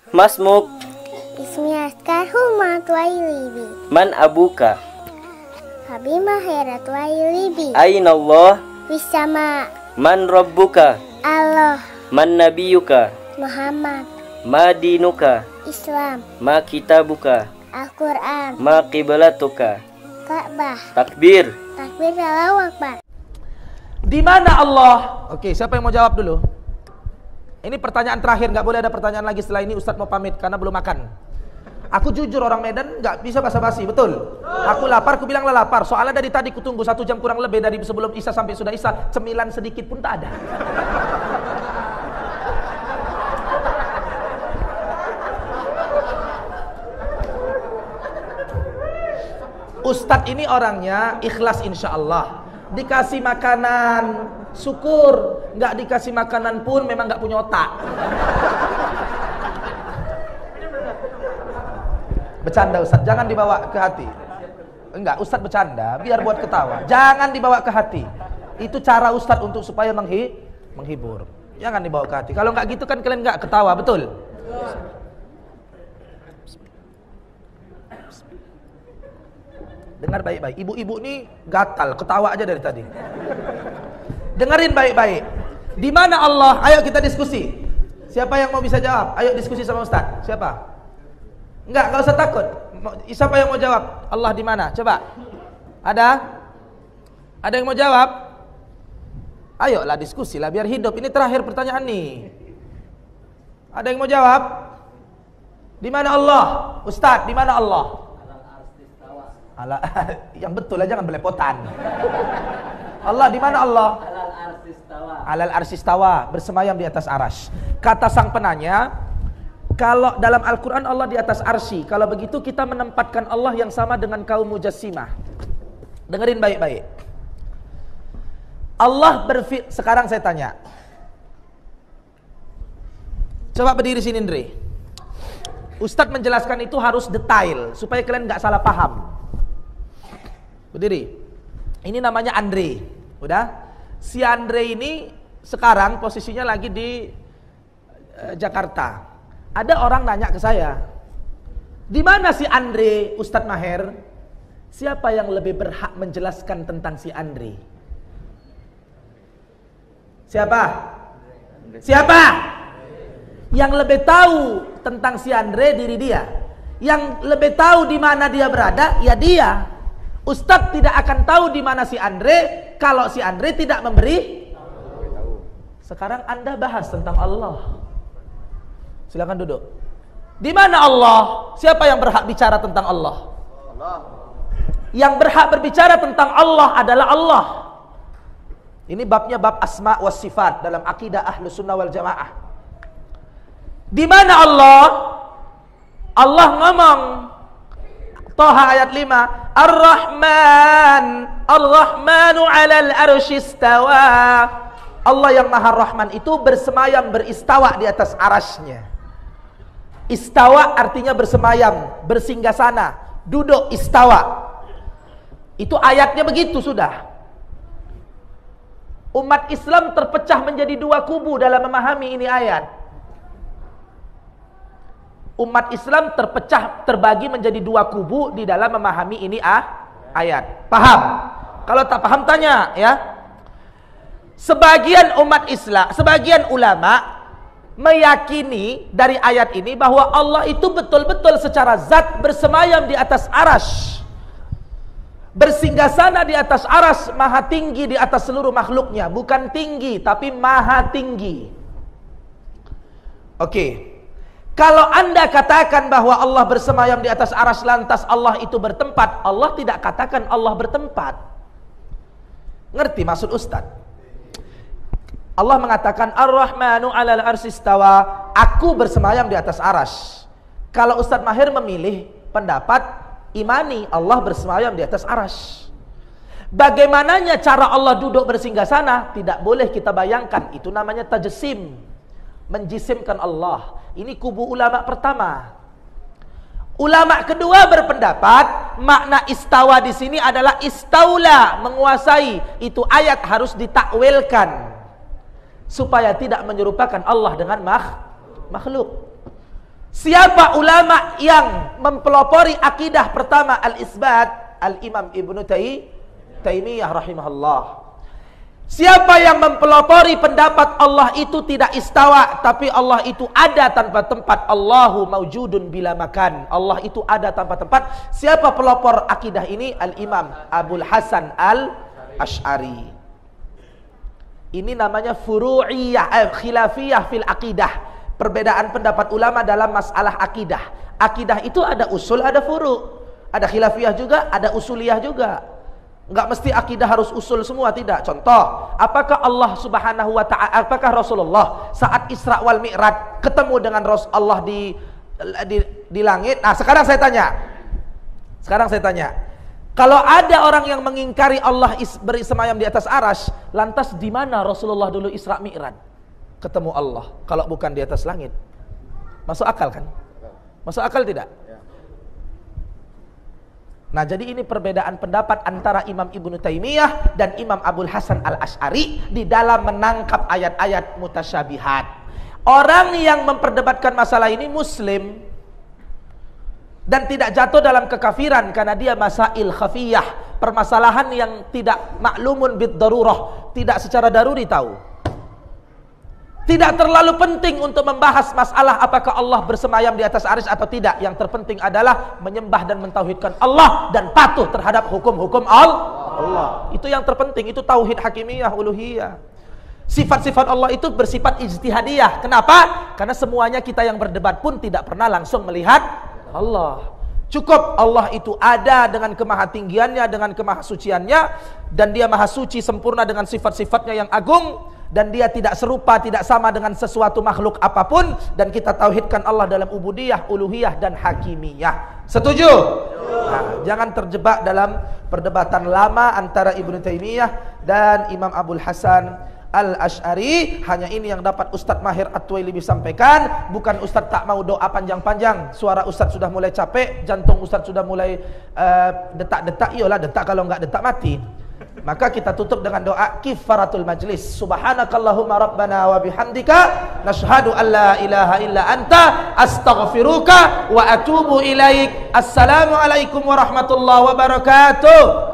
Masmuk. Ismi Askar Humatwailibi. Man abuka. Abi Maheratwailibi. Aina Allah. Wisama. Man rabbuka. Allah. Man nabiyuka. Muhammad. Ma dinuka. Islam. Ma kitabuka. Al-Quran. Ma qiblatuka. Ka'bah. Takbir. Takbir Allahu Akbar. Di mana Allah? Oke, siapa yang mau jawab dulu? Ini pertanyaan terakhir, nggak boleh ada pertanyaan lagi setelah ini. Ustadz mau pamit karena belum makan. Aku jujur orang Medan nggak bisa basa-basi, betul? Aku lapar, aku bilanglah lapar. Soalnya dari tadi kutunggu 1 jam kurang lebih dari sebelum Isya sampai sudah Isya, cemilan sedikit pun tak ada. Ustadz ini orangnya ikhlas insya Allah. Dikasih makanan syukur, nggak dikasih makanan pun memang nggak punya otak. Bercanda Ustadz, jangan dibawa ke hati. Enggak, Ustadz bercanda biar buat ketawa. Jangan dibawa ke hati. Itu cara Ustadz untuk supaya menghibur. Jangan dibawa ke hati. Kalau nggak gitu kan kalian nggak ketawa, betul? Dengar baik-baik. Ibu-ibu ini gatal, ketawa aja dari tadi. Dengerin baik-baik. Di mana Allah? Ayo kita diskusi. Siapa yang mau bisa jawab? Ayo diskusi sama Ustaz. Siapa? Enggak usah takut. Siapa yang mau jawab? Allah di mana? Coba. Ada? Ada yang mau jawab? Ayolah diskusi lah biar hidup. Ini terakhir pertanyaan nih. Ada yang mau jawab? Di mana Allah? Ustaz, di mana Allah? Allah, yang betul aja, jangan belepotan. Allah di mana Allah? Alal arsistawa, bersemayam di atas arsy. Kata sang penanya, kalau dalam Al-Quran Allah di atas arsy, kalau begitu kita menempatkan Allah yang sama dengan kaum mujassimah. Dengerin baik-baik. Allah sekarang saya tanya. Coba berdiri sini Andre. Ustadz menjelaskan itu harus detail supaya kalian nggak salah paham. Berdiri. Ini namanya Andre. Udah? Si Andre ini sekarang posisinya lagi di Jakarta. Ada orang nanya ke saya, di mana si Andre, Ustadz Maher? Siapa yang lebih berhak menjelaskan tentang si Andre? Siapa? Siapa? Yang lebih tahu tentang si Andre diri dia. Yang lebih tahu di mana dia berada, ya dia. Ustadz tidak akan tahu di mana si Andre kalau si Andre tidak memberi. Sekarang Anda bahas tentang Allah. Silakan duduk. Di mana Allah? Siapa yang berhak bicara tentang Allah? Yang berhak berbicara tentang Allah adalah Allah. Ini babnya bab asma wa sifat dalam akidah Ahlus Sunnah wal Jamaah. Di mana Allah? Allah ngomong Toha ayat 5, Ar-Rahmanu 'alal arsy istawa. Allah yang Maha Rahman itu bersemayam, beristawa di atas arasy-Nya. Istawa artinya bersemayam, bersinggasana, duduk istawa. Itu ayatnya begitu sudah. Umat Islam terpecah menjadi 2 kubu dalam memahami ini ayat. Umat Islam terbagi menjadi 2 kubu di dalam memahami ini ayat. Paham? Kalau tak paham tanya ya. Sebagian umat Islam, sebagian ulama meyakini dari ayat ini bahwa Allah itu betul-betul secara zat bersemayam di atas arasy. Bersinggasana di atas arasy, maha tinggi di atas seluruh makhluknya. Bukan tinggi, tapi maha tinggi. Oke. Kalau Anda katakan bahwa Allah bersemayam di atas arasy lantas Allah itu bertempat, Allah tidak katakan Allah bertempat. Ngerti maksud Ustaz? Allah mengatakan Ar-Rahmanu 'alal arsy istawa, aku bersemayam di atas arasy. Kalau Ustaz Maher memilih pendapat imani Allah bersemayam di atas arasy. Bagaimananya cara Allah duduk bersinggasana? Tidak boleh kita bayangkan. Itu namanya tajsim, menjisimkan Allah. Ini kubu ulama pertama. Ulama kedua berpendapat makna istawa di sini adalah istaula, menguasai. Itu ayat harus ditakwilkan supaya tidak menyerupakan Allah dengan makhluk. Siapa ulama yang mempelopori akidah pertama al-isbat? Al-Imam Ibnu Taimiyah rahimahullah. Siapa yang mempelopori pendapat Allah itu tidak istawa, tapi Allah itu ada tanpa tempat. Allahu maujudun bila makan. Allah itu ada tanpa tempat. Siapa pelopor akidah ini? Al-Imam Abul Hasan Al-Asy'ari. Ini namanya furu'iyah, khilafiyah fil akidah. Perbedaan pendapat ulama dalam masalah akidah. Akidah itu ada usul, ada furu'. Ada khilafiyah juga, ada usuliyah juga. Enggak mesti akidah harus usul semua, tidak. Contoh, apakah Allah Subhanahu wa ta'ala, apakah Rasulullah saat Isra wal Mi'raj ketemu dengan Allah di langit? Nah, sekarang saya tanya. Kalau ada orang yang mengingkari Allah bersemayam di atas arsy, lantas di mana Rasulullah dulu Isra Mi'raj ketemu Allah kalau bukan di atas langit? Masuk akal kan? Masuk akal tidak? Nah, jadi ini perbedaan pendapat antara Imam Ibnu Taimiyah dan Imam Abul Hasan Al-Asy'ari di dalam menangkap ayat-ayat mutasyabihat. Orang yang memperdebatkan masalah ini muslim dan tidak jatuh dalam kekafiran karena dia masail khafiyah, permasalahan yang tidak maklumun bid darurah, tidak secara daruri tahu. Tidak terlalu penting untuk membahas masalah apakah Allah bersemayam di atas arsy atau tidak. Yang terpenting adalah menyembah dan mentauhidkan Allah dan patuh terhadap hukum-hukum Allah. Itu yang terpenting, itu tauhid hakimiyah, uluhiyah. Sifat-sifat Allah itu bersifat ijtihadiyah. Kenapa? Karena semuanya kita yang berdebat pun tidak pernah langsung melihat Allah. Cukup Allah itu ada dengan kemahatinggiannya, dengan kemahasuciannya, dan dia maha suci sempurna dengan sifat-sifatnya yang agung. Dan dia tidak serupa, tidak sama dengan sesuatu makhluk apapun. Dan kita tauhidkan Allah dalam ubudiyah, uluhiyah, dan hakimiyah. Setuju? Nah, jangan terjebak dalam perdebatan lama antara Ibnu Taimiyah dan Imam Abul Hasan Al-Asy'ari. Hanya ini yang dapat Ustadz Mahir At-Tuwailibi sampaikan. Bukan Ustadz tak mau doa panjang-panjang. Suara Ustadz sudah mulai capek, jantung Ustadz sudah mulai detak-detak. Iyalah, detak, kalau enggak detak mati. Maka kita tutup dengan doa kifaratul majlis. Subhanakallahumma rabbana wa bihamdika nashhadu an la ilaha illa anta astaghfiruka wa atubu ilaik. Assalamualaikum warahmatullahi wabarakatuh.